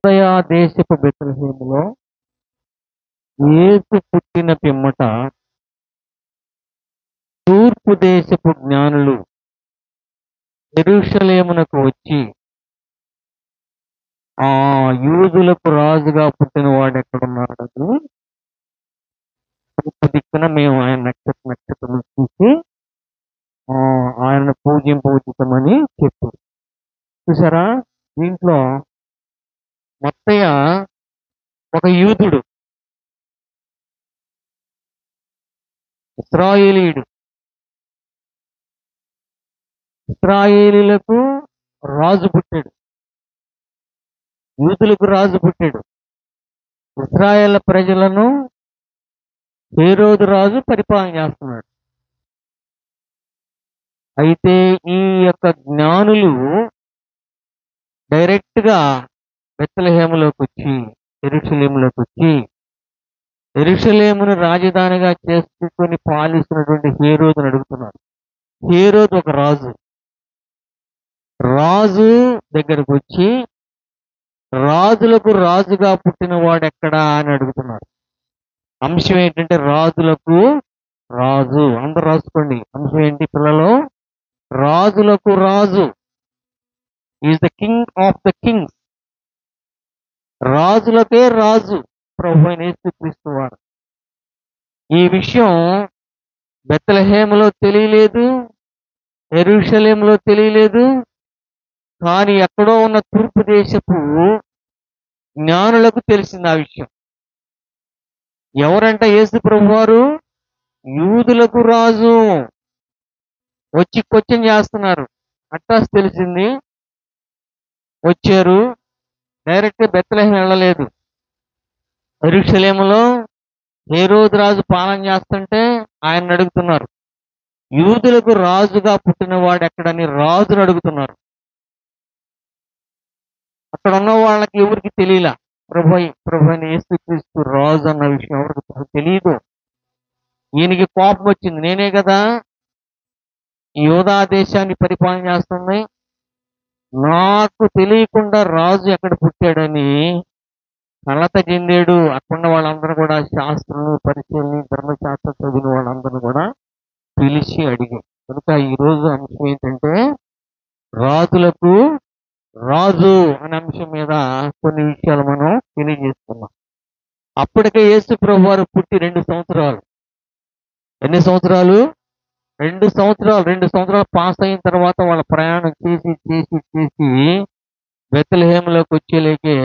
యూదయ దేశపు బెత్లెహేములో యేసు పుట్టిన పిమ్మట తూర్పు దేశపు జ్ఞానులు యెరూషలేమునకు వచ్చి, ఆ యూదులకు రాజుగా పుట్టిన వాడు ఎక్కడున్నాడు, తూర్పు దిక్కున మేము ఆయన నక్షత్రం చూసి ఆయనను పూజింపవుతామని చెప్పారు. చూసారా, దీంట్లో మత్తయ్య ఒక యూదుడు, ఇశ్రాయేలీయుడు, ఇశ్రాయేలీలకు రాజు పుట్టాడు, యూదులకు రాజు పుట్టాడు. ఇశ్రాయేల్ ప్రజలను హేరోదు రాజు పరిపాలన చేస్తున్నాడు. అయితే ఈ యొక్క జ్ఞానులు డైరెక్ట్గా బెత్లెహేములోకి వచ్చి, యెరూషలేములోకి వచ్చి, యెరూషలేమును రాజధానిగా చేసుకుని పాలిస్తున్నటువంటి హేరోదును అడుగుతున్నారు. హేరోదు ఒక రాజు. రాజు దగ్గరకు వచ్చి, రాజులకు రాజుగా పుట్టిన వాడు ఎక్కడా అని అడుగుతున్నారు. అంశం ఏంటంటే రాజులకు రాజు. అందరూ రాసుకోండి. అంశం ఏంటి పిల్లలు? రాజులకు రాజు. Is the king of the kings. రాజులకే రాజు ప్రభువైన యేసుక్రీస్తు వారు. ఈ విషయం బెత్లెహేములో తెలియలేదు, యెరూషలేములో తెలియలేదు. కానీ ఎక్కడో ఉన్న తూర్పు దేశపు జ్ఞానులకు తెలిసింది ఆ విషయం. ఎవరంట? యేసు ప్రభు వారు యూదులకు రాజు. వచ్చి క్వశ్చన్ చేస్తున్నారు. అట్టాస్ తెలిసింది, వచ్చారు. డైరెక్ట్ బెత్లెహేం వెళ్ళలేదు. యెరూషలేములో హేరోదు రాజు పాలన చేస్తుంటే ఆయన అడుగుతున్నారు. యూదులకు రాజుగా పుట్టిన వాడు ఎక్కడని రాజును అడుగుతున్నారు. అక్కడ ఉన్న వాళ్ళకి ఎవరికి తెలియలా ప్రభువైన యేసుక్రీస్తు రాజు అన్న విషయం ఎవరికి తెలియదు. ఈయనకి కోపం వచ్చింది. నేనే కదా ఈ యూదా దేశాన్ని పరిపాలన చేస్తుంది, నాకు తెలియకుండా రాజు ఎక్కడ పుట్టాడని కలత చెందాడు. అక్కడున్న వాళ్ళందరూ కూడా శాస్త్రులు, పరిశీలన, ధర్మశాస్త్రం చదివిన వాళ్ళందరూ కూడా పిలిచి అడిగారు. కనుక ఈరోజు అంశం ఏంటంటే రాజులకు రాజు అనే అంశం మీద కొన్ని విషయాలు మనం తెలియజేస్తున్నాం. అప్పటికే యేసు ప్రభు వారు పుట్టి 2 సంవత్సరాలు. ఎన్ని సంవత్సరాలు? 2 సంవత్సరాలు. 2 సంవత్సరాలు పాస్ అయిన తర్వాత వాళ్ళ ప్రయాణం చేసి చేసి చేసి బెత్లెహేములోకి వచ్చేలేకే,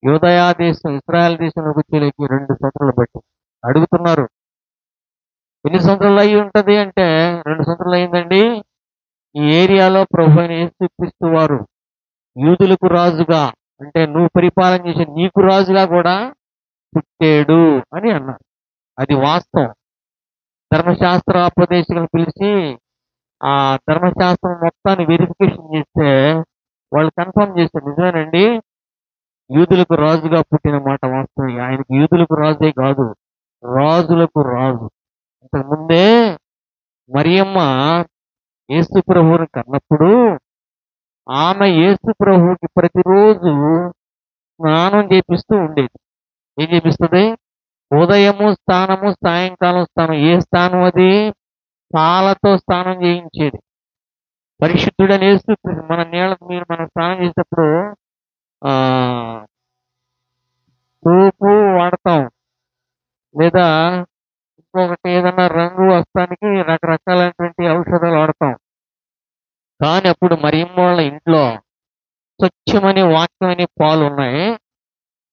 యూదయ దేశం, ఇశ్రాయేల్ దేశంలోకి వచ్చేలేకి 2 సంవత్సరాలు బట్టి అడుగుతున్నారు. ఎన్ని సంవత్సరాలు అయి ఉంటుంది అంటే 2 సంవత్సరాలు అయిందండి. ఈ ఏరియాలో ప్రభువైన యేసుక్రీస్తు వారు యూదులకు రాజుగా, అంటే నువ్వు పరిపాలన చేసే నీకు రాజుగా కూడా పుట్టాడు అని అన్నారు. అది వాస్తవం. ధర్మశాస్త్రోపదేశకులను పిలిచి ఆ ధర్మశాస్త్రం మొత్తాన్ని వెరిఫికేషన్ చేస్తే వాళ్ళు కన్ఫర్మ్ చేశారు, నిజమేనండి, యూదులకు రాజుగా పుట్టిన మాట వాస్తవం. ఆయనకి యూదులకు రాజే కాదు, రాజులకు రాజు. అంతకుముందే మరియమ్మ యేసు ప్రభువుని కన్నప్పుడు ఆమె యేసు ప్రభువుకి ప్రతిరోజు స్నానం చేపిస్తూ ఉండేది. ఏం చేపిస్తుంది? ఉదయము స్నానము, సాయంకాలం స్నానం. ఏ స్నానం అది? పాలతో స్నానం చేయించేది. పరిశుద్ధుడని యేసు మన మీరు మనం స్నానం చేసేటప్పుడు సోపు వాడతాం, లేదా ఇంకొకటి ఏదన్నా రంగు వస్తానికి రకరకాలైనటువంటి ఔషధాలు వాడతాం. కానీ అప్పుడు మరియమ్మ వాళ్ళ ఇంట్లో స్వచ్ఛమని వాక్యమని పాలు ఉన్నాయి.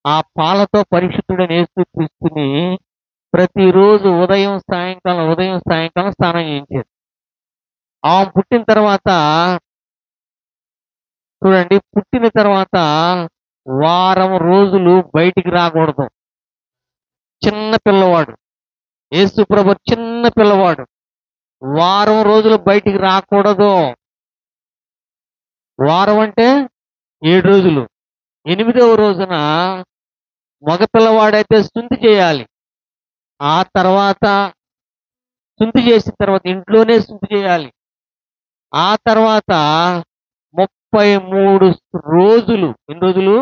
ఆ పాలతో పరిశుద్ధుడని యేసుక్రీస్తుని ప్రతిరోజు ఉదయం సాయంకాలం స్నానం చేయించేది. ఆమె పుట్టిన తర్వాత చూడండి, పుట్టిన తర్వాత వారం రోజులు బయటికి రాకూడదు. చిన్న పిల్లవాడు, యేసు ప్రభు చిన్న పిల్లవాడు, వారం రోజులు బయటికి రాకూడదు. వారం అంటే 7 రోజులు. 8వ రోజున మగపిల్లవాడైతే శుద్ధి చేయాలి. ఆ తర్వాత శుద్ధి చేసిన తర్వాత ఇంట్లోనే శుద్ధి చేయాలి. ఆ తర్వాత 33 రోజులు, ఎన్ని రోజులు?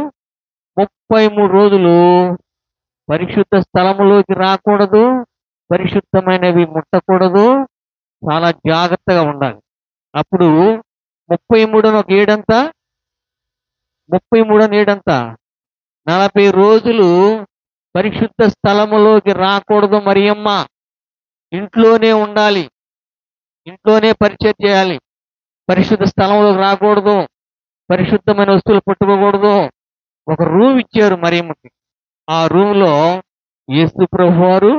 33 రోజులు పరిశుద్ధ స్థలములోకి రాకూడదు, పరిశుద్ధమైనవి ముట్టకూడదు, చాలా జాగ్రత్తగా ఉండాలి. అప్పుడు 33 ఒక ఏడంతా, 33 ఏడంతా 40 రోజులు పరిశుద్ధ స్థలములోకి రాకూడదు. మరియమ్మ ఇంట్లోనే ఉండాలి, ఇంట్లోనే పరిచయం చేయాలి. పరిశుద్ధ స్థలంలోకి రాకూడదు, పరిశుద్ధమైన వస్తువులు పట్టుకోకూడదు. ఒక రూమ్ ఇచ్చారు మరియమ్మకి. ఆ రూమ్లో యేసు ప్రభు వారు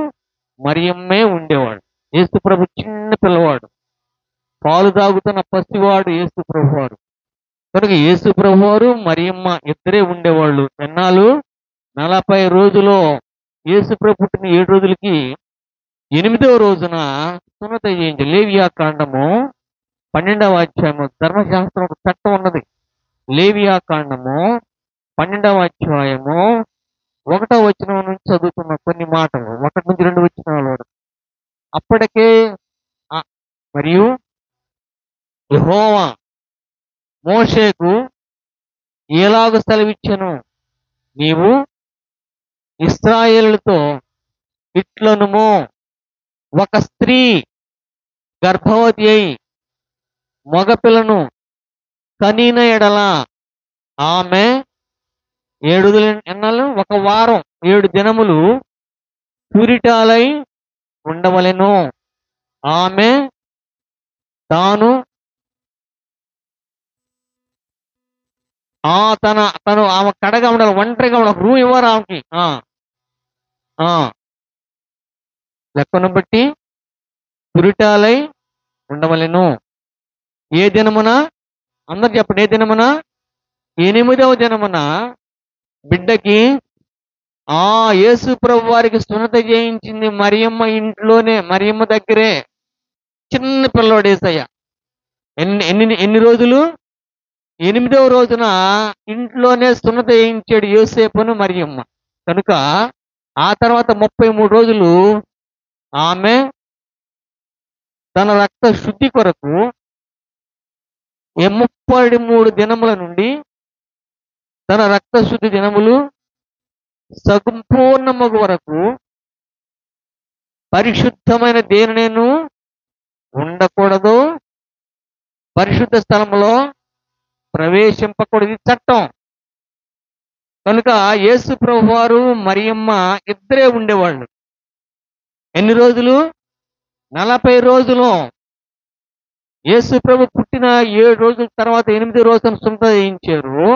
మరియమ్మే ఉండేవాడు. యేసు ప్రభు చిన్న పిల్లవాడు, పాలు తాగుతున్న పసివాడు యేసు ప్రభు వారు. కనుక యేసు ప్రభు వారు మరియమ్మ ఇద్దరే ఉండేవాళ్ళు. ఎన్నాళ్ళు? 40 రోజులు. యేసు ప్రభు పుట్టిన 7 రోజులకి 8వ రోజున సున్నత చేయించి, లేవియా కాండము 12వ అధ్యాయము, ధర్మశాస్త్రం ఒక చట్టం ఉన్నది. లేవియా కాండము 12వ అధ్యాయము 1వ వచనం నుంచి చదువుతున్న కొన్ని మాటలు, 1 నుంచి 2 వచనాల వరకు. అప్పటికే మరియు యెహోవా మోషేకు ఎలాగ సెలవిచ్చెను, నీవు ఇశ్రాయేలుతో ఇట్లనుము, ఒక స్త్రీ గర్భవతి అయి మగపిల్లను కనిన ఎడల ఆమె 7 ఎన్నాళ్ళు? 1 వారం 7 దినములు పురిటాలై ఉండవలెను. ఆమె తాను తను ఆమె కడగా ఉండాలి, ఒంటరిగా ఉండాలి. రూమ్ ఇవ్వరు ఆమెకి. లెక్కను బట్టి పురిటాలై ఉండవలెను. ఏ దినమున? అందరు చెప్పండి, ఏ దినమున? 8వ దినమున బిడ్డకి యేసు ప్రభు వారికి సున్నత చేయించింది మరియమ్మ ఇంట్లోనే, మరియమ్మ దగ్గరే. చిన్న పిల్లవాడు యేసయ్య. ఎన్ని రోజులు? 8వ రోజున ఇంట్లోనే సున్నత చేయించాడు యోసేపును మరియమ్మ. కనుక ఆ తర్వాత 33 రోజులు ఆమె తన రక్త శుద్ధి కొరకు 33 దినముల నుండి తన రక్త శుద్ధి దినములు సంపూర్ణమగు వరకు పరిశుద్ధమైన దేనినేను ఉండకూడదు, పరిశుద్ధ స్థలంలో ప్రవేశింపకూడదు. ఇది చట్టం. కనుక యేసు ప్రభు వారు మరియమ్మ ఇద్దరే ఉండేవాళ్ళు. ఎన్ని రోజులు? 40 రోజులు. యేసు ప్రభు పుట్టిన 7 రోజుల తర్వాత 8వ రోజున సున్నత చేయించారు.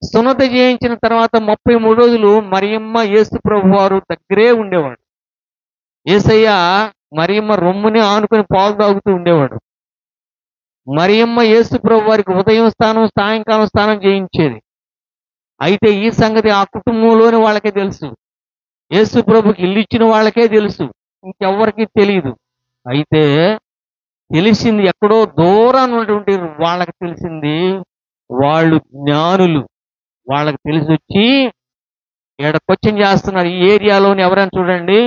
సున్నత చేయించిన తర్వాత 33 రోజులు మరియమ్మ యేసు ప్రభు వారు దగ్గరే ఉండేవాడు. యేసయ్య మరియమ్మ రొమ్ముని ఆనుకొని పాలు తాగుతూ ఉండేవాడు. మరియమ్మ యేసు ప్రభు వారికి ఉదయం స్నానం, సాయంకాలం స్నానం చేయించేది. అయితే ఈ సంగతి ఆ కుటుంబంలోని వాళ్ళకే తెలుసు, యేసు ప్రభుకి ఇల్లు ఇచ్చిన వాళ్ళకే తెలుసు, ఇంకెవ్వరికి తెలియదు. అయితే తెలిసింది ఎక్కడో దూరాన్ని ఉన్నటువంటి వాళ్ళకి తెలిసింది. వాళ్ళు జ్ఞానులు, వాళ్ళకి తెలిసి వచ్చి ఇక్కడ క్వశ్చన్ చేస్తున్నారు. ఈ ఏరియాలోని ఎవరైనా చూడండి,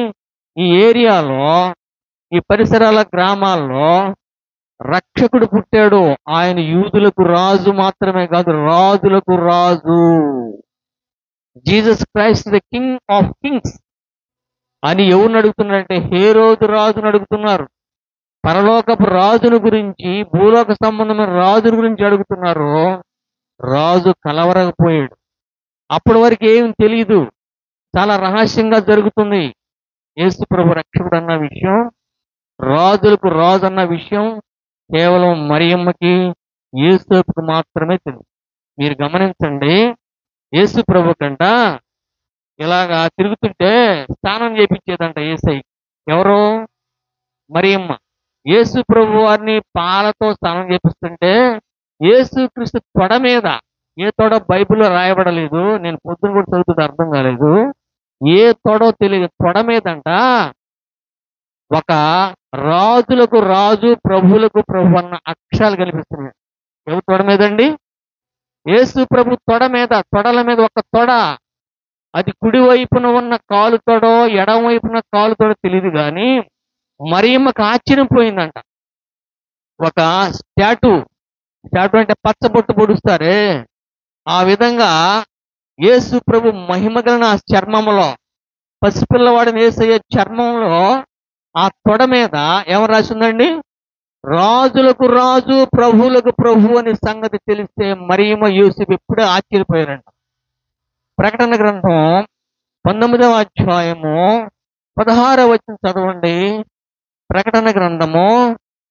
ఈ ఏరియాలో, ఈ పరిసరాల గ్రామాల్లో రక్షకుడు పుట్టాడు. ఆయన యూదులకు రాజు మాత్రమే కాదు, రాజులకు రాజు. Jesus Christ the king of kings అని ఎవరిని అడుగుతున్నారంటే హేరోదు రాజును అడుగుతున్నారు. పరలోకపు రాజును గురించి, భూలోక సంబంధమైన రాజుల గురించి అడుగుతున్నారు. రాజు కలవరకపోయాడు. అప్పటి వరకు ఏం తెలియదు, చాలా రహస్యంగా జరుగుతుంది. యేసు ప్రభు రక్షకుడు అన్న విషయం, రాజులకు రాజు అన్న విషయం కేవలం మరియమ్మకి, యేసుకు మాత్రమే తెలుసు. మీరు గమనించండి, యేసు ప్రభు కంట ఇలాగా తిరుగుతుంటే స్నానం చేపించేదంట యేసయ్య. ఎవరు? మరియమ్మ. యేసు ప్రభు వారిని పాలతో స్నానం చేపిస్తుంటే యేసు క్రీస్తు తొడ మీద, ఏ తొడ బైబిల్లో రాయబడలేదు, నేను పొద్దున కూడా చదువుతుంటే అర్థం కాలేదు, ఏ తొడో తెలియదు, తొడ మీదంట ఒక రాజులకు రాజు, ప్రభువులకు ప్రభు అన్న అక్షరాలు కనిపిస్తున్నాయి. ఎవరు తొడ మీదండి? యేసు ప్రభు తొడ మీద, తొడల మీద ఒక తొడ. అది కుడి వైపున ఉన్న కాలు తొడో ఎడమ వైపున కాలు తొడో తెలియదు, కానీ మరియమ్మకి ఆశ్చర్యం పోయిందంట. ఒక స్టాట్యూ అంటే పచ్చబొట్టు పొడుస్తారే, ఆ విధంగా యేసు ప్రభు మహిమగలన చర్మములో, పసిపిల్లవాడిని యేసయ్య చర్మంలో ఆ తొడ మీద ఏమని రాసిందండి? రాజులకు రాజు, ప్రభువులకు ప్రభు అనే సంగతి తెలిస్తే మరియమ్మ యూసుఫ్ ఇప్పుడే ఆశ్చర్యపోయారంట. ప్రకటన గ్రంథం 19వ అధ్యాయము 16వ వచనం చదవండి. ప్రకటన గ్రంథము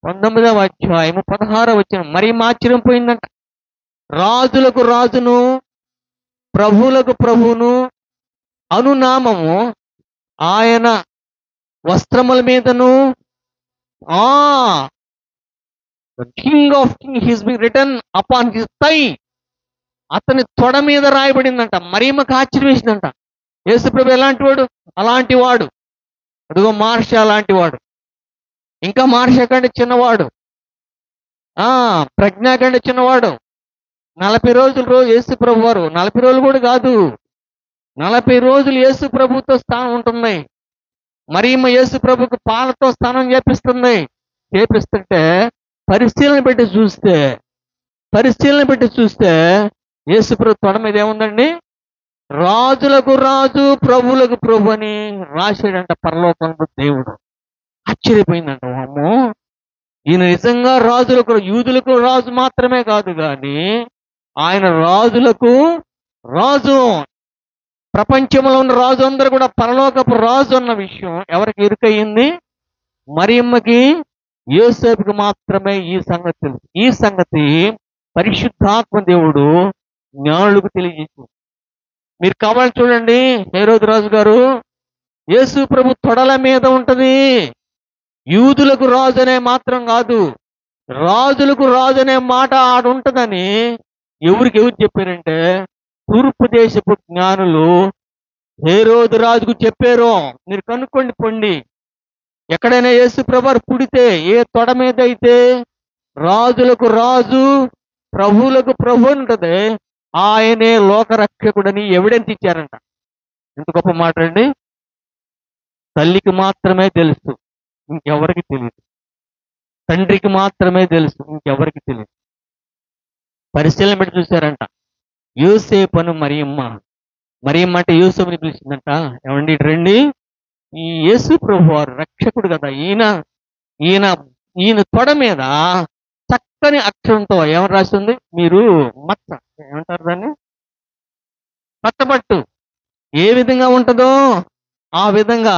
19వ అధ్యాయము 16వ వచనం. మరియమ్మ ఆశ్చర్యం పోయిందంట. రాజులకు రాజును, ప్రభువులకు ప్రభువును అనునామము ఆయన వస్త్రముల మీదను, king of king his be return upon his thigh, అతని తొడ మీద రాయబడిందంట. మరియమ్మకి ఆశ్చర్యం వేసిందంట. యేసుప్రభు ఎలాంటి వాడు? అలాంటి వాడు. అదిగో మార్షా లాంటి వాడు, ఇంకా మార్షా కంటే చిన్నవాడు, ప్రజ్ఞా కంటే చిన్నవాడు. 40 రోజులు యేసు ప్రభు వారు, 40 రోజులు కూడా కాదు, 40 రోజులు యేసు ప్రభుతో స్థానం ఉంటుంది. మరియమ్మ యేసు ప్రభుకు పాలతో స్నానం చేపిస్తుంటే పరిశీలన పెట్టి చూస్తే యేసు ప్రభు తొడ మీద ఏముందండి? రాజులకు రాజు, ప్రభువులకు ప్రభు అని రాశాడంట పరలోకంలో దేవుడు. ఆశ్చర్యపోయిందంట. అమ్మో, ఈయన నిజంగా రాజులకు, యూదులకు రాజు మాత్రమే కాదు కానీ ఆయన రాజులకు రాజు. ప్రపంచంలో ఉన్న రాజు అందరూ కూడా పరలోకపు రాజు అన్న విషయం ఎవరికి ఎరుకయ్యింది? మరియమ్మకి, యోసేపుకి మాత్రమే ఈ సంగతి తెలుసు. ఈ సంగతి పరిశుద్ధాత్మ దేవుడు జ్ఞానులకు తెలియజేసింది. మీరు కావాలి చూడండి, హేరోదు రాజు గారు, యేసు ప్రభు తొడల మీద ఉంటది. యూదులకు రాజు అనే మాత్రం కాదు, రాజులకు రాజు అనే మాట ఆడుంటదని ఎవరు చెప్పారంటే తూర్పు దేశపు జ్ఞానులు హేరోదు రాజుకు చెప్పారు. మీరు కనుక్కోండి పొండి. ఎక్కడైనా యేసు ప్రభు పుడితే ఏ తొడ మీద అయితే రాజులకు రాజు, ప్రభువులకు ప్రభు ఉంటది, ఆయనే లోకరక్షకుడని ఎవిడెన్స్ ఇచ్చారంట. ఎంత గొప్ప మాట అండి! తల్లికి మాత్రమే తెలుసు, ఇంకెవరికి తెలియదు. తండ్రికి మాత్రమే తెలుసు, ఇంకెవరికి తెలియదు. పరిశీలన పెట్టి చూశారంట. యోసేపు అను మరియమ్మ అంటే యూసుఫ్ని పిలిచిందంట. ఏమండి ఇటు రండి, ఈ యేసు ప్రభు వారు రక్షకుడు కదా, ఈయన తొడ మీద చక్కని అక్షరంతో ఏమని రాసింది? మీరు మచ్చ ఏమంటారు దాన్ని? పచ్చబట్టు ఏ విధంగా ఉంటుందో ఆ విధంగా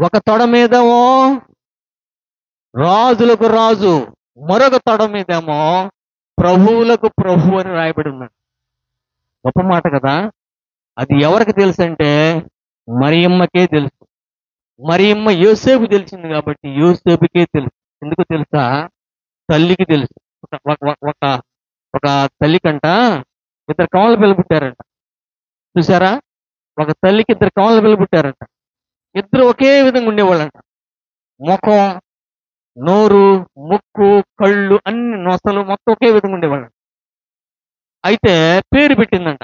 ఒక తొడ మీదేమో రాజులకు రాజు, మరొక తొడ మీదేమో ప్రభువులకు ప్రభు అని రాయబడి ఉందండి. గొప్ప మాట కదా! అది ఎవరికి తెలుసు అంటే మరియమ్మకే తెలుసు. మరియమ్మ యోసేపు తెలిసింది కాబట్టి యోసేపుకే తెలుసు. ఎందుకు తెలుసా? తల్లికి తెలుసు. ఒక తల్లికంట 2 కమల పిల్లలు పుట్టారంట. చూసారా? ఒక తల్లికి 2 కమల పిల్లలు పుట్టారంట. ఇద్దరు ఒకే విధంగా ఉండేవాళ్ళంట. ముఖం, నోరు, ముక్కు, కళ్ళు, అన్ని నొసలు మొత్తం ఒకే విధంగా ఉండేవాళ్ళంట. అయితే పేరు పెట్టిందంట,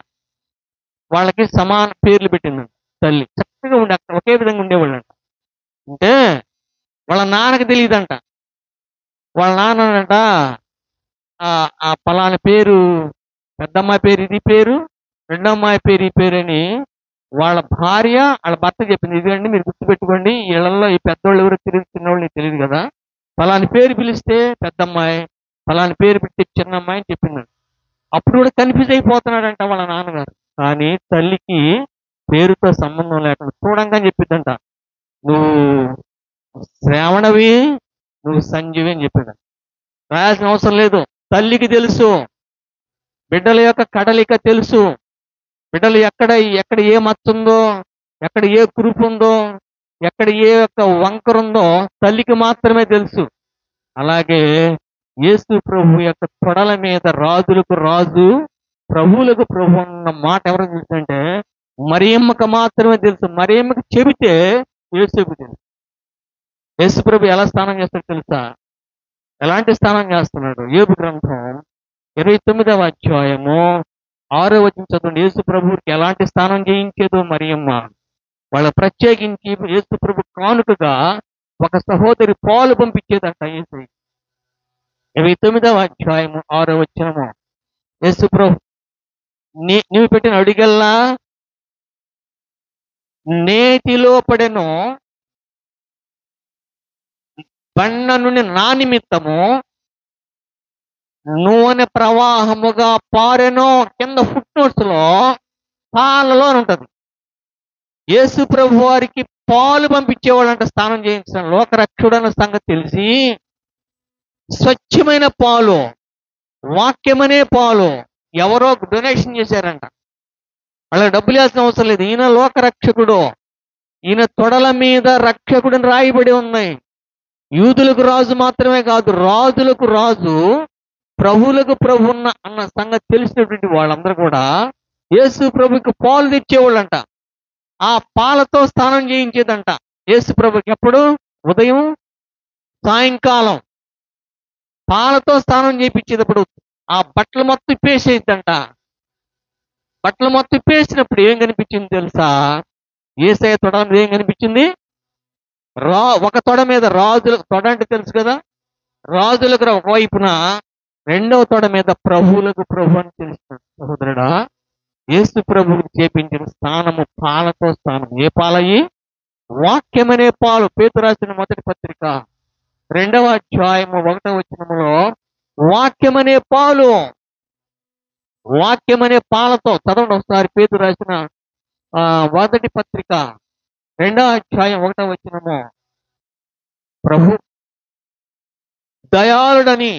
వాళ్ళకి సమాన పేర్లు పెట్టిందంట తల్లి. చక్కగా ఉండే అక్కడ ఒకే విధంగా ఉండేవాళ్ళంట. అంటే వాళ్ళ నాన్నకి తెలియదంట. వాళ్ళ నాన్నంట ఆ పలానా పేరు, పెద్దమ్మాయి పేరు ఇది పేరు, రెండో అమ్మాయి పేరు ఈ పేరు అని వాళ్ళ భార్య వాళ్ళ భర్త చెప్పింది. ఇదండి మీరు గుర్తుపెట్టుకోండి, ఇళ్లలో ఈ పెద్దోళ్ళు ఎవరు తెలియదు, చిన్నవాళ్ళు తెలియదు కదా, పలాని పేరు పిలిస్తే పెద్దమ్మాయి, పలాని పేరు పెట్టి చిన్నమ్మాయి అని చెప్పిందంట. అప్పుడు కూడా కన్ఫ్యూజ్ అయిపోతున్నాడంట వాళ్ళ నాన్నగారు. కానీ తల్లికి పేరుతో సంబంధం లేకుండా చూడంగానే చెప్పిద్దంట, నువ్వు శ్రావణవి, నువ్వు సంజీవి అని చెప్పిందంట. రాయాల్సిన అవసరం లేదు. తల్లికి తెలుసు, బిడ్డల యొక్క కడలిక తెలుసు. బిడ్డలు ఎక్కడ ఏ మచ్చ ఉందో, ఎక్కడ ఏ కురుపు ఉందో, ఎక్కడ ఏ యొక్క వంకర ఉందో తల్లికి మాత్రమే తెలుసు. అలాగే యేసు ప్రభు యొక్క తొడల మీద రాజులకు రాజు, ప్రభువులకు ప్రభు అన్న మాట ఎవరికి తెలుసు అంటే మరియమ్మకు మాత్రమే తెలుసు. మరియమ్మకి చెబితే యేసుకు తెలుసు. యేసు ప్రభు ఎలా స్నానం చేస్తాడో తెలుసా? ఎలాంటి స్నానం చేస్తున్నాడు? యోబు గ్రంథం 29వ అధ్యాయము 6వ వచనం చదవండి. యేసు ప్రభువుకి ఎలాంటి స్నానం చేయించేదో మరియమ్మ. వాళ్ళ ప్రత్యేకించి యేసు ప్రభు కానుకగా ఒక సహోదరి పాలు పంపించేదంట యేసు. 29వ అధ్యాయము 6వ వచనము. యేసు ప్రభు నీవు పెట్టిన అడిగల్లా నేతిలో పడెను, బండ నుండి నా నిమిత్తము నూనె ప్రవాహముగా పారెను. కింద ఫుట్ నోట్స్ లో పాలలో అని ఉంటది. యేసు ప్రభు వారికి పాలు పంపించేవాళ్ళంట స్నానం చేయించిన లోకరక్షుడు అన్న సంగతి తెలిసి స్వచ్ఛమైన పాలు, వాక్యమనే పాలు ఎవరో డొనేషన్ చేశారంట. వాళ్ళకి డబ్బులు వేయాల్సిన అవసరం లేదు. ఈయన లోకరక్షకుడు, ఈయన తొడల మీద రక్షకుడిని రాయబడి ఉన్నాయి. యూదులకు రాజు మాత్రమే కాదు, రాజులకు రాజు, ప్రభువులకు ప్రభు అన్న సంగతి తెలిసినటువంటి వాళ్ళందరూ కూడా యేసు ప్రభుకి పాలు తెచ్చేవాళ్ళంట. ఆ పాలతో స్నానం చేయించేదంట యేసు ప్రభుకి. ఎప్పుడు? ఉదయం సాయంకాలం పాలతో స్నానం చేయించేటప్పుడు ఆ బట్టలు మొత్తం ఇప్పేసేద్దంట. బట్టలు మొత్తం ఇప్పేసినప్పుడు ఏం కనిపించింది తెలుసా? యేసయ్య తొడ మీద ఏం కనిపించింది? ఒక తొడ మీద రాజులకు తొడ అంటే తెలుసు కదా, రాజులకు ఒకవైపున, రెండవ తొడ మీద ప్రభువులకు ప్రభు అని తెలుసు. సహోదరుడా, యేసు ప్రభువుకి చేపించిన స్నానము పాలతో స్నానం. ఏ పాలయ్యి? వాక్యమనే పాలు. పేతురు రాసిన మొదటి పత్రిక 2వ అధ్యాయము 1వ వచనములో వాక్యమనే పాలు, వాక్యమనే పాలతో చదవండి ఒకసారి. పేతురు రాసిన మొదటి పత్రిక 2వ అధ్యాయం 1వ వచనము. ప్రభు దయాళుడని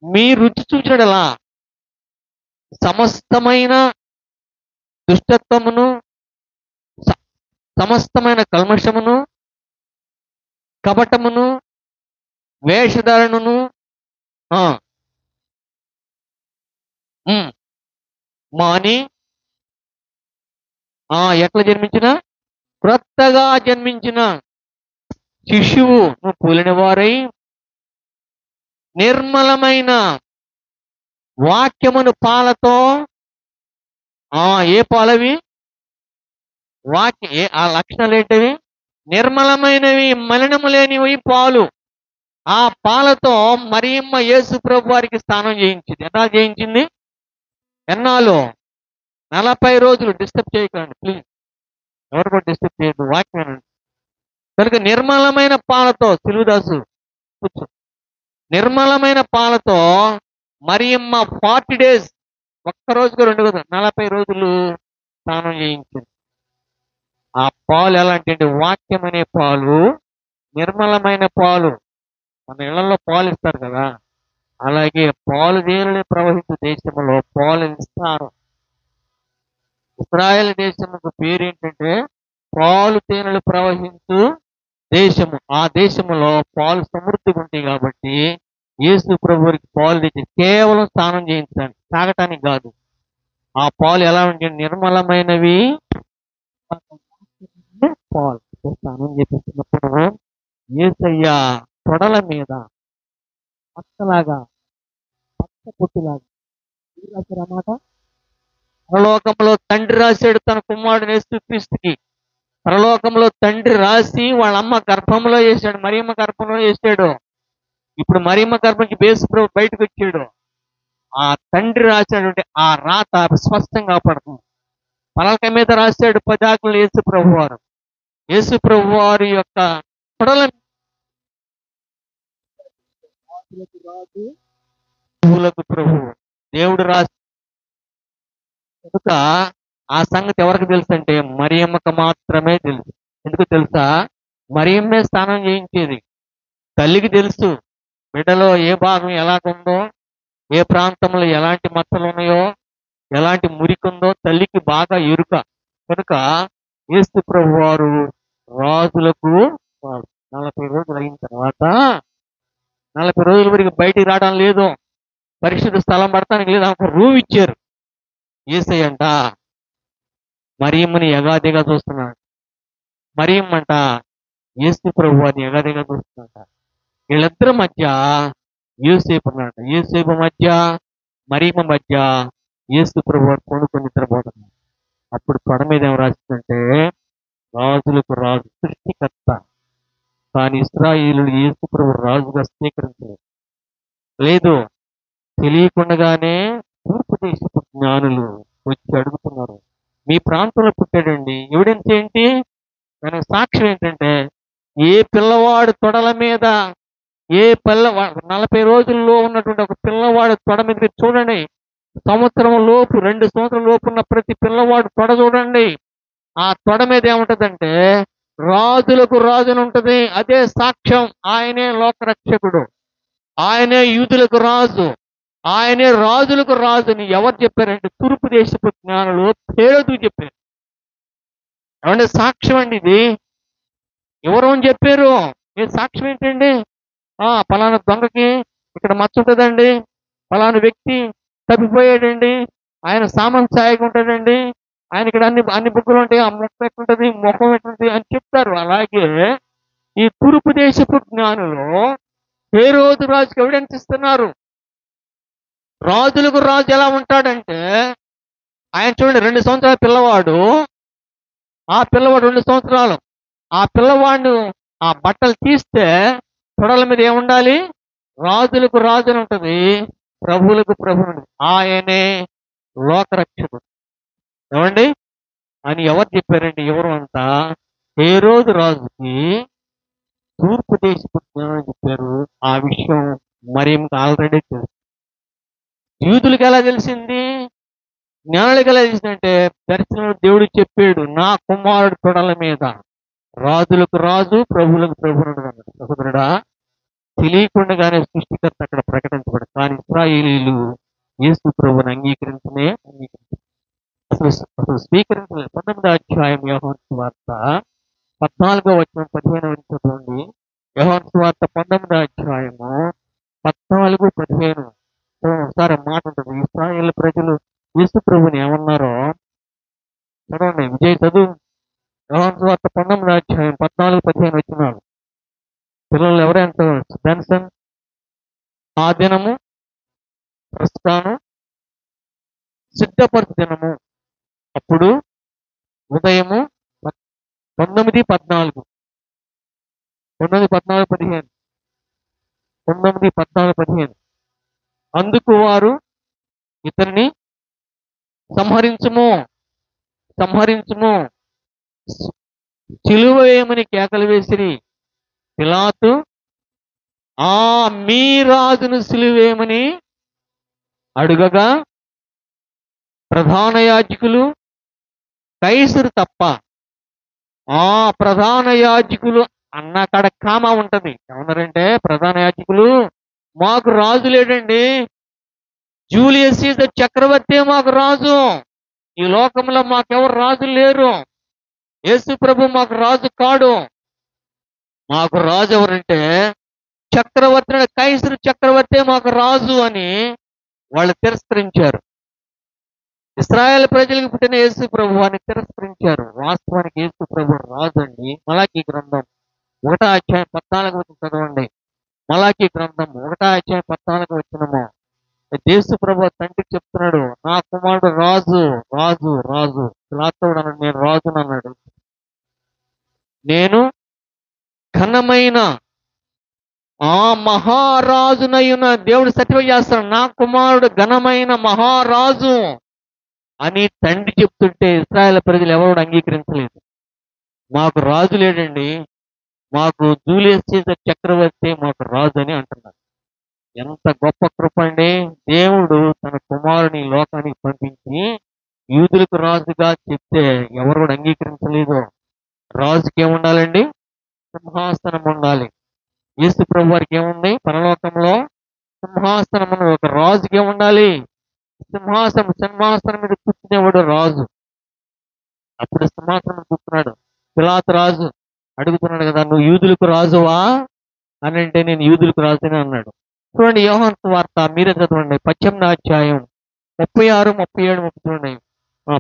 మీ రుచి చూచడలా సమస్తమైన దుష్టత్వమును, సమస్తమైన కల్మషమును, కపటమును, వేషధారణను మాని ఎట్లా జన్మించిన? క్రొత్తగా జన్మించిన శిశువు నువ్వు పోలిన వారై నిర్మలమైన వాక్యమును పాలతో, ఏ పాలవి? ఆ లక్షణాలు ఏంటివి? నిర్మలమైనవి, మలినము లేనివి పాలు. ఆ పాలతో మరియమ్మ యేసు ప్రభు వారికి స్నానం చేయించింది. ఎలా చేయించింది? ఎన్నాళ్ళు? 40 రోజులు. డిస్టర్బ్ చేయకండి ప్లీజ్, ఎవరు కూడా డిస్టర్బ్ చేయదు, వాక్యం. కనుక నిర్మలమైన పాలతో, సిలుదాసు కూర్చో, నిర్మలమైన పాలతో మరియమ్మ 40 days, ఒక్క రోజుకు 2 రోజులు, 40 రోజులు స్నానం చేయించింది. ఆ పాలు ఎలాంటి? వాక్యం అనే పాలు, నిర్మలమైన పాలు. మన ఇళ్లలో పాలు ఇస్తారు కదా, అలాగే పాలు తేనెలు ప్రవహించే దేశంలో పాలు ఇస్తారు. ఇశ్రాయేల్ దేశముకు పేరు ఏంటంటే పాలు తేనెలు ప్రవహించు దేశము. ఆ దేశంలో పాలు సమృద్ధిగా ఉంటాయి కాబట్టి యేసు ప్రభువుకి పాలు తెచ్చి కేవలం స్నానం చేయించడానికి, తాగటానికి కాదు. ఆ పాలు ఎలా ఉంటాయి? నిర్మలమైనవి పాలు. స్నానం చేపిస్తున్నప్పుడు యేసయ్య తొడల మీద పచ్చలాగా, పచ్చ పొట్టులాగా రాశారన్నమాట. పరలోకంలో తండ్రి రాశాడు తన కుమారుడు యేసుక్రీస్తుకి. పరలోకంలో తండ్రి రాసి వాళ్ళ అమ్మ గర్భంలో వేసాడు, మరియమ్మ గర్భంలో వేసాడు. ఇప్పుడు మరియమ్మ గర్భం నుంచి యేసు ప్రభు బయటకు వచ్చాడు. ఆ తండ్రి రాశాడు ఆ రాత స్పష్టంగా పడుతుంది. పలక మీద రాశాడు 10 ఆజ్ఞలు యేసు ప్రభు వారు. యేసు ప్రభు వారి యొక్క తొడల ప్రభు దేవుడు రాసి. కనుక ఆ సంగతి ఎవరికి తెలుసు అంటే మరియమ్మకు మాత్రమే తెలుసు. ఎందుకు తెలుసా? మరియమ్మే స్నానం చేయించేది. తల్లికి తెలుసు బిడ్డలో ఏ భాగం ఎలాగుందో, ఏ ప్రాంతంలో ఎలాంటి మచ్చలు ఉన్నాయో, ఎలాంటి మురికి ఉందో తల్లికి బాగా ఎరుక. కనుక యేసు ప్రభు వారు రాజులకు 40 రోజులు అయిన తర్వాత, 40 రోజుల వరకు బయటికి రావడం లేదు, పరిశుద్ధ స్థలం పడటానికి లేదు, ఒక రూమ్ ఇచ్చారు. యేసయ్య అంట మరియమ్మని యగాదిగా చూస్తున్నాడు. మరియమ్మ అంట యేసు ప్రభు వారిని యగాదిగా చూస్తున్నాడ. వీళ్ళిద్దరి మధ్య యోసేపు అన్నమాట. యోసేపు మధ్య, మరియమ్మ మధ్య యేసు ప్రభు వారు కొనుక్కొని నిద్రపోతున్నారు. అప్పుడు తొడ మీద ఏం రాసిందంటే రాజులకు రాజు, సృష్టికర్త. కానీ ఇశ్రాయేలులు యేసు ప్రభు రాజుగా స్వీకరించారు. లేదు, తెలియకుండానే తూర్పు దేశపు జ్ఞానులు వచ్చి అడుగుతున్నారు, మీ ప్రాంతంలో పుట్టాడండి, ఎవిడెన్స్ ఏంటి, దానికి సాక్ష్యం ఏంటంటే, ఏ పిల్లవాడు తొడల మీద, ఏ 40 రోజుల్లో ఉన్నటువంటి ఒక పిల్లవాడు తొడ మీద మీరు చూడండి, సంవత్సరం లోపు 2 సంవత్సరాల లోపు ఉన్న ప్రతి పిల్లవాడు తొడ చూడండి, ఆ తొడ మీద ఏముంటదంటే రాజులకు రాజును ఉంటది. అదే సాక్ష్యం. ఆయనే లోకరక్షకుడు, ఆయనే యూదులకు రాజు, ఆయనే రాజులకు రాజుని ఎవరు చెప్పారంటే తూర్పు దేశపు జ్ఞానులు పేరుతూ చెప్పారు. ఏమంటే సాక్ష్యం అండి ఇది. ఎవరు అని చెప్పారు? ఏ సాక్ష్యం ఏంటండి? పలానా దొంగకి ఇక్కడ మచ్చ ఉంటుందండి, పలానా వ్యక్తి తప్పిపోయాడండి, ఆయన సామాన్ సాయిగా ఉంటాడండి, ఆయన ఇక్కడ అన్ని బుక్కులు ఉంటాయి, ఆ ముఖం ఎట్లుంటది, ముఖం ఎట్లుంటది అని చెప్తారు. అలాగే ఈ తూర్పు దేశపు జ్ఞానులు హేరోదు రాజుకి ఎవిడెన్స్ ఇస్తున్నారు. రాజులకు రాజు ఎలా ఉంటాడంటే, ఆయన చూడండి 2 సంవత్సరాల పిల్లవాడు, ఆ పిల్లవాడు 2 సంవత్సరాలు, ఆ పిల్లవాడిని ఆ బట్టలు తీస్తే తొడల మీద ఏముండాలి? రాజులకు రాజు అని ఉంటది, ప్రభువులకు ప్రభు అని. ఆయనే లోకరక్షకుడు. ఏమండి అని ఎవరు చెప్పారండి? ఎవరు అంతా హేరోదు రాజుకి తూర్పు దేశపు జ్ఞానులు చెప్పారు. ఆ విషయం మరియంకి ఆల్రెడీ తెలుసు. యూదులకు ఎలా తెలిసింది? జ్ఞానులకు ఎలా తెలిసిందంటే దర్శనంలో దేవుడు చెప్పాడు, నా కుమారుడు తొడల మీద రాజులకు రాజు, ప్రభువులకు ప్రభు అన్నాడు. సహోదరుడా, తెలియకుండానే సృష్టికర్త అక్కడ ప్రకటించబడు. కానీ ఇశ్రాయేలీయులు యేసు ప్రభువుని అంగీకరించలేదు. అసలు స్వీకరించలేదు. 19వ అధ్యాయం యోహాను సువార్త 14వ వచనం 15వ వచనం చదవండి. యోహాను సువార్త 19వ అధ్యాయము 14, 15. ఒకసారి మాట ఉంటుంది. ఇశ్రాయేలు ప్రజలు యేసు ప్రభుని ఏమన్నారో చదవండి. విజయ్ చదువు. యోహాను సువార్త 19వ అధ్యాయం 14, 15 వచనాలు. పిల్లలు ఎవరైనా బెన్సన్. ఆ దినము ప్రస్థానం సిద్ధపరచు దినము. అప్పుడు ఉదయము 19, 14, 19, 14, 15, 19, 14, 15. అందుకు వారు ఇతన్ని సంహరించుము, సంహరించుము, సిలువ వేయమని కేకలు వేసిరి. పిలాతు మీ రాజును సిలువ వేయమని అడుగగా ప్రధాన యాజకులు కైసరు తప్ప ప్రధాన యాజకులు అన్న కాడ కామా ఉంటది. ఏమన్నారంటే ప్రధాన యాజకులు, మాకు రాజు లేడండి, జూలియస్ సీజర్ చక్రవర్తి మాకు రాజు, ఈ లోకంలో మాకెవరు రాజు లేరు, యేసు ప్రభు మాకు రాజు కాడు, మాకు రాజు ఎవరంటే చక్రవర్తి, కైసరు చక్రవర్తి మాకు రాజు అని వాళ్ళు తిరస్కరించారు. ఇశ్రాయేల్ ప్రజలకు పుట్టిన యేసు ప్రభు అని తిరస్కరించారు. వాస్తవానికి యేసు ప్రభు రాజు అండి. మలాకీ గ్రంథం 1వ అధ్యాయం 14 వచనం చదవండి. మలాకీ గ్రంథం 1వ అధ్యాయం 14 వచనము. యేసు ప్రభు తండ్రికి చెప్తున్నాడు, నా కుమారుడు రాజు, రాజు, రాజు. పిలాతోడు అన్నాడు, నేను రాజును అన్నాడు. నేను ఘనమైన మహారాజునైన దేవుడు సర్టిఫై చేస్తాడు, నా కుమారుడు ఘనమైన మహారాజు అని తండ్రి చెప్తుంటే ఇశ్రాయేల్ ప్రజలు ఎవరు అంగీకరించలేదు. మాకు రాజు లేడండి, మాకు జూలియస్ సీజర్ చక్రవర్తి మాకు రాజు అని అంటున్నారు. ఎంత గొప్ప కృప అండి! దేవుడు తన కుమారుని లోకానికి పంపించి యూదులకు రాజుగా చెప్తే ఎవరు కూడా అంగీకరించలేదు. రాజుకి ఏముండాలండి? సింహాసనం ఉండాలి. యేసు ప్రభు వారికి ఏముంది? పరలోకంలో సింహాసనం ఉన్నది. ఒక రాజుకి ఏముండాలి? సింహాసనం. సింహాసనం మీద కూర్చునేవాడు రాజు. అప్పుడు సింహాసనం కూర్చున్నాడు. పిలాతు రాజు అడుగుతున్నాడు కదా, నువ్వు యూదులకు రాజువా అని అంటే, నేను యూదులకు రాజునే అన్నాడు. చూడండి యోహాను సువార్త మీరే చదవండి. 18వ అధ్యాయం 36, 37 చూడండి.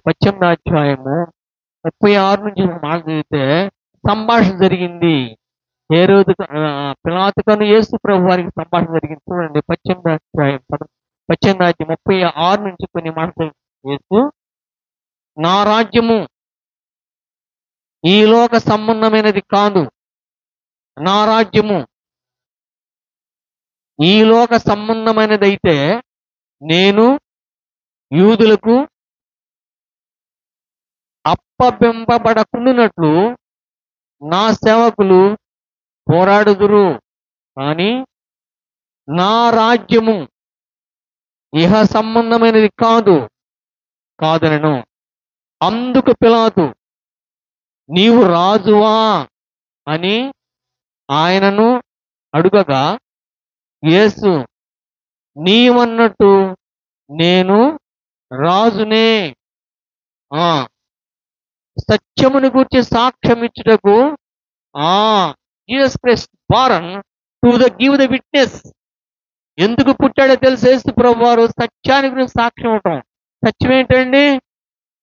18వ అధ్యాయము 36 నుంచి మాట చదివితే సంభాషణ జరిగింది. హేరోదు పిలాతుకను యేసు ప్రభు వారికి సంభాషణ జరిగింది. చూడండి 18వ అధ్యాయం 36 నుంచి కొన్ని మాటలు. యేసు, నా రాజ్యము ఈ లోక సంబంధమైనది కాదు, నా రాజ్యము ఈ లోక సంబంధమైనదైతే నేను యూదులకు అప్పబింబబడకుండానట్లు నా సేవకులు పోరాడుదురు, కానీ నా రాజ్యము ఇహ సంబంధమైనది కాదనెను. అందుకు పిలాతు, నీవు రాజువా అని ఆయనను అడుగగా, యేసు, నీవన్నట్టు నేను రాజునే. సత్యమును గూర్చి సాక్ష్యం ఇచ్చుటకు Jesus Christ born to give the witness. ఎందుకు పుట్టాడో తెలిసి యేసు ప్రభు వారు సత్యాన్ని గురించి సాక్ష్యం ఇవ్వటం. సత్యం ఏంటండి?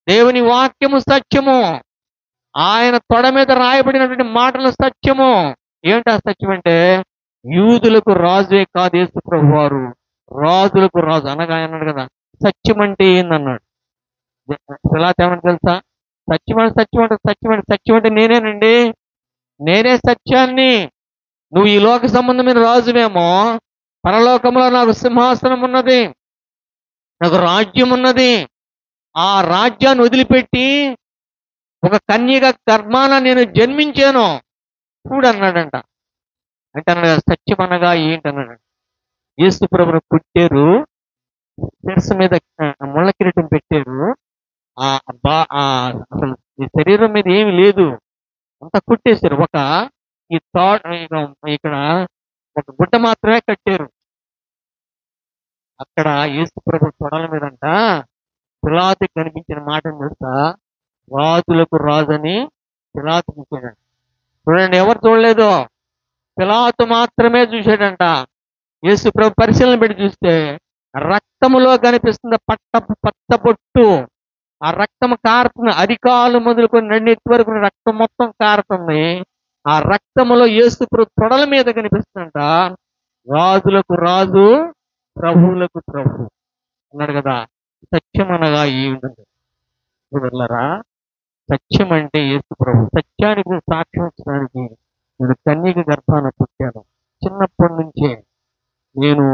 దేవుని వాక్యము సత్యము, ఆయన తొడ మీద రాయబడినటువంటి మాటలు సత్యము. ఏమిటి ఆ సత్యం అంటే, యూదులకు రాజే కాదు యేసు ప్రభు వారు, రాజులకు రాజు. అనగా అన్నాడు కదా, సత్యం అంటే ఏందన్నాడు. పిలాతు ఏమని తెలుసా? సత్యం అంటే నేనేనండి, నేనే సత్యాన్ని. నువ్వు ఈ లోక సంబంధమైన రాజువేమో, పరలోకంలో నాకు సింహాసనం ఉన్నది, నాకు రాజ్యం ఉన్నది. ఆ రాజ్యాన్ని వదిలిపెట్టి ఒక కన్యక గర్భాన నేను జన్మించాను చూడు అన్నాడంట. అంటే అన్నాడు, సత్యం అనగా ఏంటన్నాడు. యేసు ప్రభువును పుట్టారు, శిరస్సు మీద ముళ్ళ కిరీటం పెట్టారు, అసలు ఈ శరీరం మీద ఏమి లేదు, అంతా కుట్టేశారు. ఇక్కడ ఒక గుడ్డ మాత్రమే కట్టారు. అక్కడ యేసు ప్రభు తొడల మీదంట పిలాతుకి కనిపించిన మాట తెలుసా? రాజులకు రాజని పిలాతు చూశాడంట. చూడండి, ఎవరు చూడలేదు, పిలాతు మాత్రమే చూశాడంట. యేసు ప్రభు పరిశీలన పెట్టి చూస్తే రక్తములో కనిపిస్తుంది పచ్చబొట్టు. ఆ రక్తం కారుతుంది, అరికాలు మొదలుకొని నన్నెత్తి వరకు రక్తం మొత్తం కారుతుంది. ఆ రక్తములో యేసు ప్రభు తొడల మీద కనిపిస్తుందంట, రాజులకు రాజు, ప్రభువులకు ప్రభు అన్నాడు కదా. సత్యం అనగా ఏమిటంటే వెళ్ళరా, సత్యం అంటే యేసు ప్రభు. సత్యానికి సాక్ష్యం ఇచ్చడానికి నేను కన్యక గర్భాన పుట్టాను. చిన్నప్పటి నుంచే నేను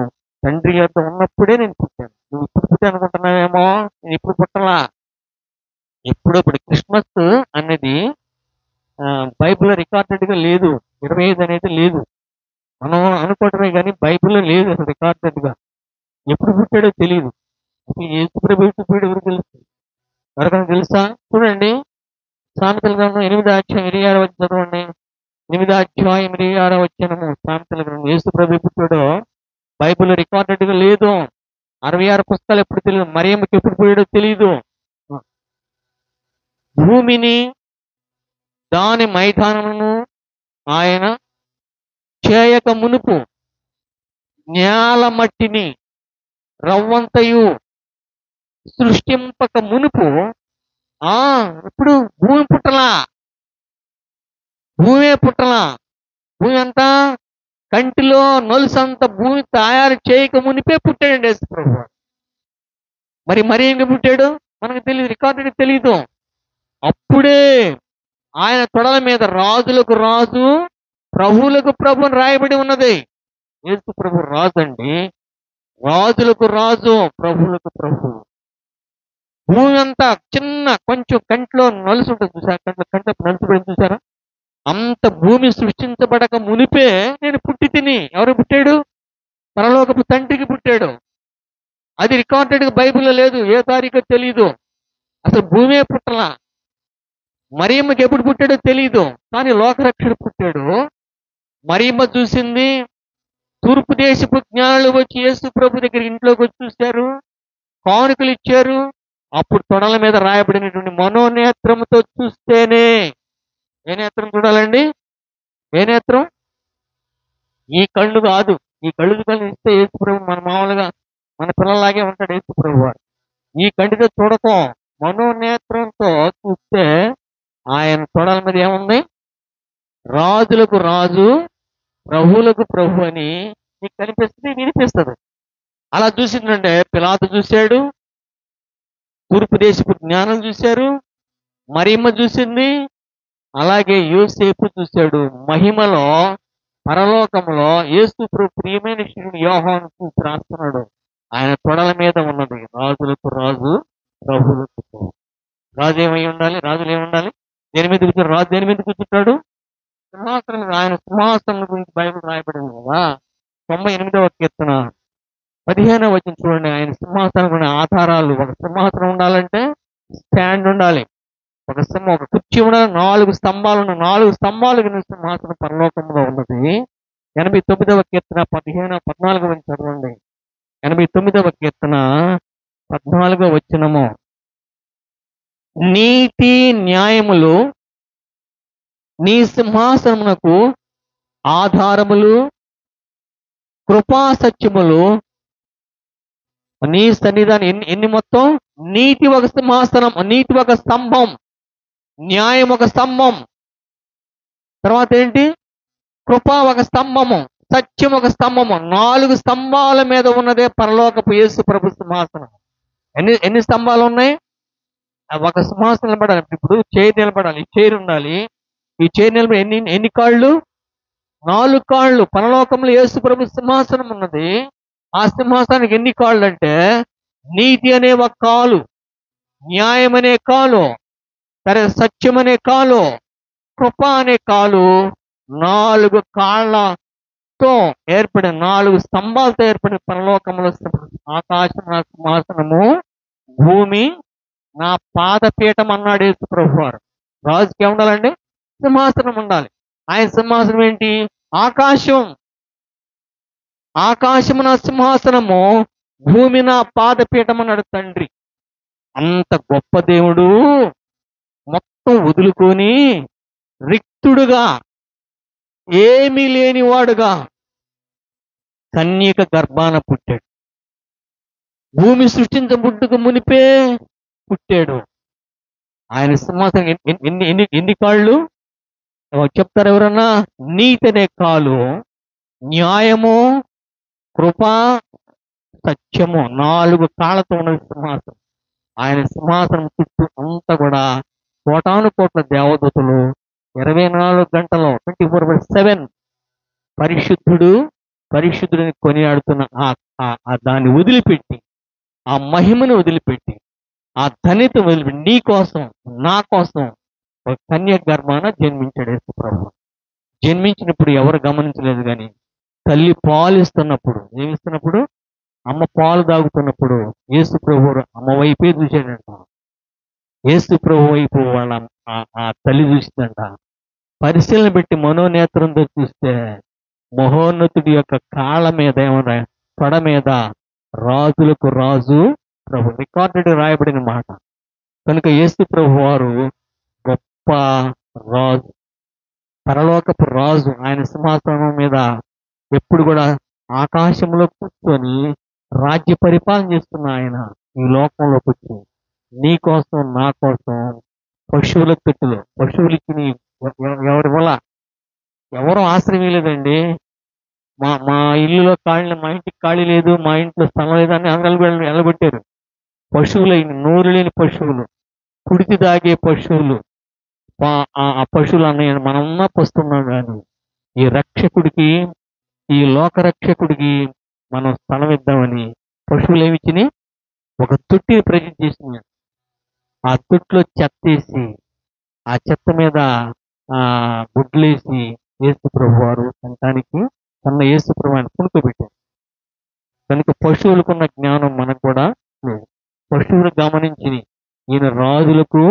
తండ్రి యొద్ద ఉన్నప్పుడే నేను పుట్టాను. నువ్వు ఇప్పుడు పుట్టాను అనుకుంటున్నావేమో, నేను ఇప్పుడు పుట్టలా. ఇప్పుడు క్రిస్మస్ అనేది బైబిల్లో రికార్డెడ్గా లేదు, 25 అనేది లేదు. మనం అనుకోవటమే కానీ బైబిల్లో లేదు అసలు రికార్డెడ్గా. ఎప్పుడు పుట్టాడో తెలియదు. అసలు యేసు ప్రభు ఎప్పుడు పుట్టాడో ఎవరికి తెలుస్తుంది? ఎవరికైనా తెలుసా? చూడండి, సామెతల గ్రంథం 8:26 చదవండి. 8:26 సామెతల గ్రంథం. యేసు ప్రభు పుట్టాడో బైబిల్లో రికార్డెడ్గా లేదు. 66 పుస్తకాలు ఎప్పుడు తెలియదు. మరియమ్మకి ఎప్పుడు పుట్టాడో తెలియదు. భూమిని దాని మైదానమును ఆయన చేయక మునుపు, నేల మట్టిని రవ్వంతయు సృష్టింపక మునుపు, ఇప్పుడు భూమి పుట్టలా, భూమే పుట్టలా. భూమి అంతా కంటిలో నొలుసంత భూమి తయారు చేయక మునిపే పుట్టాడండి యేసు ప్రభు. మరి ఏం పుట్టాడు మనకు తెలియదు, రికార్డు తెలియదు. అప్పుడే ఆయన తొడల మీద రాజులకు రాజు, ప్రభువులకు ప్రభు అని రాయబడి ఉన్నది. యేసు ప్రభు రాజు అండి, రాజులకు రాజు, ప్రభువులకు ప్రభు. భూమి అంతా కొంచెం కంట్లో నలుసు ఉంటుంది చూసారా, కంట్లో నలుసు పడింది చూసారా, అంత భూమి సృష్టించబడక మునిపే నేను పుట్టి తిని. ఎవరు పుట్టాడు? పరలోకపు తండ్రికి పుట్టాడు. అది రికార్డెడ్గా బైబిల్లో లేదు, ఏ తారీఖు తెలియదు. అసలు భూమే పుట్టలా. మరియమ్మకి ఎప్పుడు పుట్టాడో తెలియదు, కానీ లోకరక్షణ పుట్టాడు. మరియమ్మ చూసింది. తూర్పు దేశపు జ్ఞానులు వచ్చి యేసు ప్రభు దగ్గర ఇంట్లోకి వచ్చి చూశారు, కానుకలు ఇచ్చారు. అప్పుడు తొడల మీద రాయబడినటువంటి మనోనేత్రంతో చూస్తేనే. ఏ నేత్రం చూడాలండి? ఏ నేత్రం? ఈ కళ్ళు కాదు. ఈ కళ్ళు ఇస్తే యేసు ప్రభు మన మామూలుగా మన పిల్లలాగే ఉంటాడు యేసు ప్రభు వారు. ఈ కంటితో చూడటం, మనోనేత్రంతో చూస్తే ఆయన తొడల మీద ఏముంది? రాజులకు రాజు, ప్రభువులకు ప్రభు అని నీకు కనిపిస్తుంది, వినిపిస్తుంది. అలా చూసిందంటే పిలాతు చూశాడు, తూర్పు దేశపు జ్ఞానం చూశారు, మరియమ్మ చూసింది, అలాగే యోసేపు చూశాడు. మహిమలో పరలోకంలో యేసు ప్రభు ప్రియమైన శిష్యుడు యోహాను చూసి రాస్తున్నాడు, ఆయన తొడల మీద ఉన్నది రాజులకు రాజు, ప్రభువులకు ప్రభు. రాజు ఏమై ఉండాలి? రాజులు ఏమి ఉండాలి? దేని మీద కూర్చుంటాడు? రాజు దేని మీద కూర్చుంటాడు? సింహాసనం మీద. ఆయన సింహాసనం గురించి బైబిల్ రాయబడింది కదా. 98వ కీర్తన 15వ వచనం చూడండి. ఆయన సింహాసనం ఉన్న ఆధారాలు. ఒక సింహాసనం ఉండాలంటే స్టాండ్ ఉండాలి. ఒక కుర్చీ ఉండాలి. 4 స్తంభాలు ఉన్న 4 స్తంభాలు విన్న సింహాసనం పరలోకంలో ఉన్నది. 89వ కీర్తన 14వ వచనం చదవండి. 89వ కీర్తన 14వ వచనము. నీతి న్యాయములు నీ సింహాసనమునకు ఆధారములు, కృపా సత్యములు నీ సన్నిధానం. ఎన్ని మొత్తం? నీతి ఒక సింహాసనం, నీతి ఒక స్తంభం, న్యాయం ఒక స్తంభం, తర్వాత ఏంటి? కృప ఒక స్తంభము, సత్యం ఒక స్తంభము. 4 స్తంభాల మీద ఉన్నదే పరలోకపు యేసు ప్రభు సింహాసనం. ఎన్ని స్తంభాలు ఉన్నాయి? ఒక సింహాసనం నిలబడాలి. ఇప్పుడు చైర్ నిలబడాలి, ఈ చైర్ ఉండాలి. ఈ చైర్ నిలబడి ఎన్ని కాళ్ళు? 4 కాళ్ళు. పరలోకంలో యేసు ప్రభు సింహాసనం ఉన్నది. ఆ సింహాసనానికి ఎన్ని కాళ్ళు అంటే, నీతి అనే ఒక కాలు, న్యాయం అనే కాలు, సరే సత్యం అనే కాలు, కృప అనే కాలు, 4 కాళ్ళతో ఏర్పడిన 4 స్తంభాలతో ఏర్పడిన పరలోకంలో ఆకాశం నా సింహాసనము, భూమి నా పాదపీఠం అన్నాడు యేసు ప్రభు వారు. రాజుకి ఏముండాలండి? సింహాసనం ఉండాలి. ఆయన సింహాసనం ఏంటి? ఆకాశం. ఆకాశము నా సింహాసనము, భూమి నా పాదపీఠం అన్నాడు తండ్రి. అంత గొప్ప దేవుడు మొత్తం వదులుకొని రిక్తుడుగా, ఏమీ లేనివాడుగా కన్యక గర్భాన పుట్టాడు. భూమి సృష్టించబుట్టుకు మునిపే పుట్టాడు. ఆయన సింహాసనం ఎన్ని కాళ్ళు చెప్తారు ఎవరన్నా? నీతి అనే కాలు, న్యాయము, కృప, సత్యము, 4 కాళ్ళతో ఉన్న సింహాసనం. ఆయన సింహాసనం చుట్టూ అంతా కూడా కోటాను కోట్ల దేవదూతలు 24 గంటలు 24/7 పరిశుద్ధుడు పరిశుద్ధుడిని కొనియాడుతున్న దాన్ని వదిలిపెట్టి, ఆ మహిమను వదిలిపెట్టి, ఆ ధన్యత వదిలిపెట్టి నీ కోసం, నా కోసం ఒక కన్య గర్భాన జన్మించాడు యేసు ప్రభు. జన్మించినప్పుడు ఎవరు గమనించలేదు, కానీ తల్లి పాలు ఇస్తున్నప్పుడు, ఏమిస్తున్నప్పుడు? అమ్మ పాలు తాగుతున్నప్పుడు యేసు ప్రభు అమ్మ వైపే చూశాడంట. యేసు ప్రభు వైపు వాళ్ళ ఆ తల్లి చూసిందంట. పరిశీలన పెట్టి మనోనేత్రంతో చూస్తే మహోన్నతుడి యొక్క కాళ్ళ మీద ఏమన్నా, తొడ మీద రాజులకు రాజు ప్రభు, రికార్డెడ్ రాయబడిన మాట. కనుక యేసు ప్రభు వారు గొప్ప రాజు, పరలోకపు రాజు. ఆయన సింహాసనం మీద ఎప్పుడు కూడా ఆకాశంలో కూర్చొని రాజ్య పరిపాలన చేస్తున్న ఆయన ఈ లోకంలోకి వచ్చి నీ కోసం, నా కోసం పశువుల తొట్టులో, పశువులకి ఎవరి వల్ల ఎవరు ఆశ్రయం లేదండి. మా ఇల్లులో ఖాళీ, మా ఇంటికి ఖాళీ లేదు, మా ఇంట్లో స్థలం లేదు అని అందరూ వెళ్ళగొట్టారు. పశువులు, నోరు లేని పశువులు, కుడితి దాగే పశువులు, ఆ పశువులు అన్నయ్య మనన్నా పోస్తున్నాం. కానీ ఈ రక్షకుడికి, ఈ లోక రక్షకుడికి మనం స్థలం ఇద్దామని పశువులు ఏమిచ్చినాయి? ఒక తొట్టిని ప్రజెంట్ చేసింది. ఆ తొట్టిలో చెత్తేసి, ఆ చెత్త మీద గుడ్లేసి యేసు ప్రభు వారు కంటానికి కన్న యేసు ప్రభు ఆయన పుణుకోబెట్టారు. కనుక పశువులకున్న జ్ఞానం మనకు కూడా లేదు. పశువులు గమనించి ఈయన రాజులకు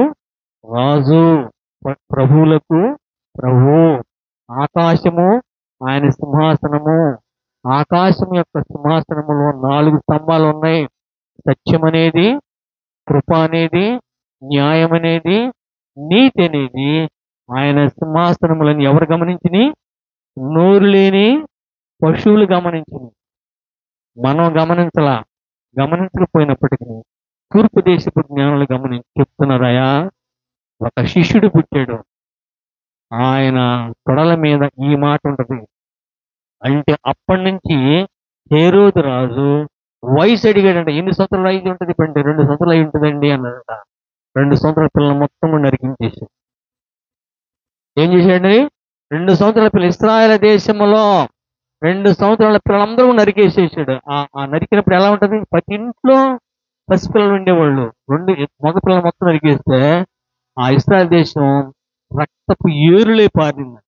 రాజు, ప్రభువులకు ప్రభు, ఆకాశము ఆయన సింహాసనము. ఆకాశం యొక్క సింహాసనములో 4 స్తంభాలు ఉన్నాయి. సత్యం అనేది, కృప అనేది, న్యాయం అనేది, నీతి అనేది ఆయన సింహాసనములను ఎవరు గమనించిని? నోరు లేని పశువులు గమనించిని. మనం గమనించకపోయినప్పటికీ తూర్పు దేశపు జ్ఞానులు గమనించి చెప్తున్నారయా, ఒక శిష్యుడు పుట్టాడు, ఆయన తొడల మీద ఈ మాట ఉంటుంది అంటే అప్పటి నుంచి హేరోదు రాజు వయసు అడిగాడంట. ఎన్ని సంవత్సరాలు అయి ఉంటుంది అంటే 2 సంవత్సరాలు అయి ఉంటుందండి అన్నాడంట. 2 సంవత్సరాల పిల్లలు మొత్తం కూడా నరికించేసి ఏం చేశాడండి? 2 సంవత్సరాల పిల్లలు ఇశ్రాయేలు దేశంలో 2 సంవత్సరాల పిల్లలందరూ నరికేసేసాడు. ఆ నరికినప్పుడు ఎలా ఉంటది? ప్రతి ఇంట్లో పసిపిల్లలు ఉండేవాళ్ళు. మగ పిల్లలు మొత్తం నరికేస్తే ఆ ఇశ్రాయేల్ దేశం రక్తపు ఏరులే పారింది.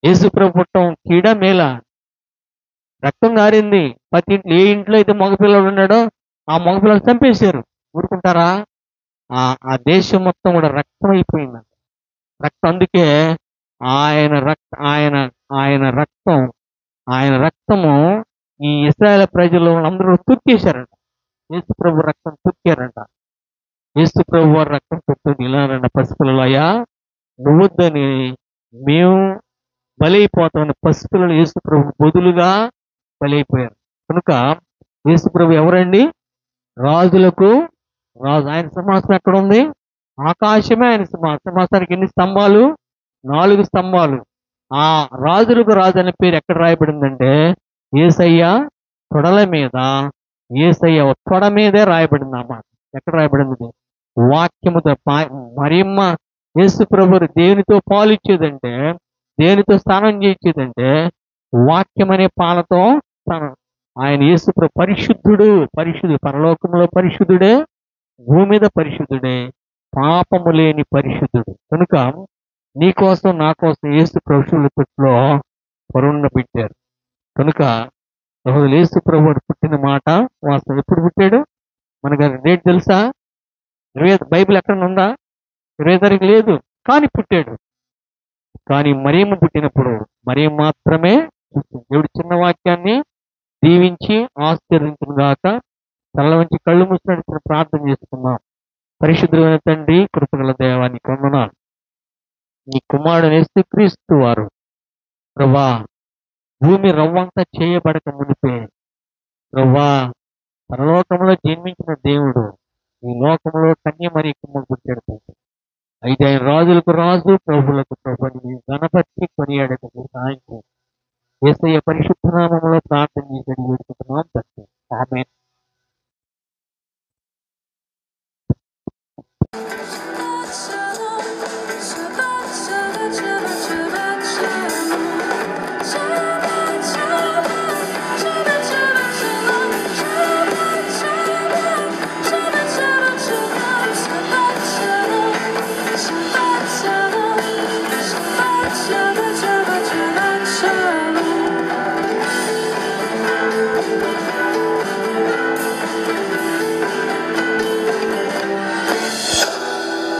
యేసు ప్రభు పుట్టం కీడ మేల, రక్తం కారింది. ప్రతి ఇంట్లో ఏ ఇంట్లో అయితే మగపిల్లడు ఉన్నాడో ఆ మగపిల్లలు చంపేశారు. ఊరుకుంటారా? ఆ దేశం మొత్తం కూడా రక్తం అయిపోయింది. రక్తం. అందుకే ఆయన రక్త ఆయన ఆయన రక్తం ఆయన రక్తము ఈ ఇశ్రాయేల్ ప్రజలు అందరూ తుక్కేశారంట. యేసు ప్రభు రక్తం తుక్కారంట. యేసు ప్రభు వారి రక్తం తుక్కుంది. ఇలానంట, పసిపిల్లలు అయ్యా నువ్వొద్దని మేము బలైపోతామని పసిపిల్లలు యేసు ప్రభు బదులుగా బలైపోయారు. కనుక యేసు ప్రభు ఎవరండి? రాజులకు రాజు. ఆయన సింహాసనం ఎక్కడ ఉంది? ఆకాశమే ఆయన సింహాసనం. సింహాసనానికి ఎన్ని స్తంభాలు? 4 స్తంభాలు. ఆ రాజులకు రాజు అనే పేరు ఎక్కడ రాయబడిందంటే యేసయ్య తొడల మీద, యేసయ్య తొడ మీదే రాయబడింది అన్నమాట. ఎక్కడ రాయబడింది? వాక్యముతో. మరియమ్మ యేసు ప్రభు దేనితో పాలు ఇచ్చేదంటే, దేనితో స్నానం చేయించేదంటే వాక్యం అనే పాలతో స్నానం. ఆయన యేసు ప్రభు పరిశుద్ధుడు. పరలోకంలో పరిశుద్ధుడే, భూమి మీద పరిశుద్ధుడే, పాపము లేని పరిశుద్ధుడు. కనుక నీ కోసం నా కోసం యేసు ప్రభువుల తొట్టులో పరుండ పెట్టారు. కనుక యేసు ప్రభు పుట్టిన మాట వాస్తవం. ఎప్పుడు పుట్టాడు? మనకు డేట్ తెలుసా? బైబిల్ ఎక్కడ ఉందా? 20 తారీఖు లేదు, కానీ పుట్టాడు. కానీ మరియమ్మ పుట్టినప్పుడు మరియమ్మ మాత్రమే చూస్తుంది. దేవుడి చిన్న వాక్యాన్ని దీవించి ఆశీర్వదించును గాక. తల వంచి కళ్ళు మూసినట్టు ప్రార్థన చేసుకున్నాం. పరిశుద్ధమైన తండ్రి, కృపగల దేవానికి వందనాలు. నీ కుమారుడు యేసుక్రీస్తు వారు ప్రభువా భూమి రవ్వంతా చేయబడక మునిపే ప్రభువా పరలోకంలో జన్మించిన దేవుడు ఈ లోకంలో కన్యమరి కుమ్మ పుట్టాడు. అయితే ఆయన రాజులకు రాజు, ప్రభులకు ప్రభుని గణపతి కొనియాడకు సాయం చేయండి. యేసయ్య పరిశుద్ధ నామములో ప్రార్థన చేసి వేడుకుంటున్నాం తండ్రి. ఆమేన్.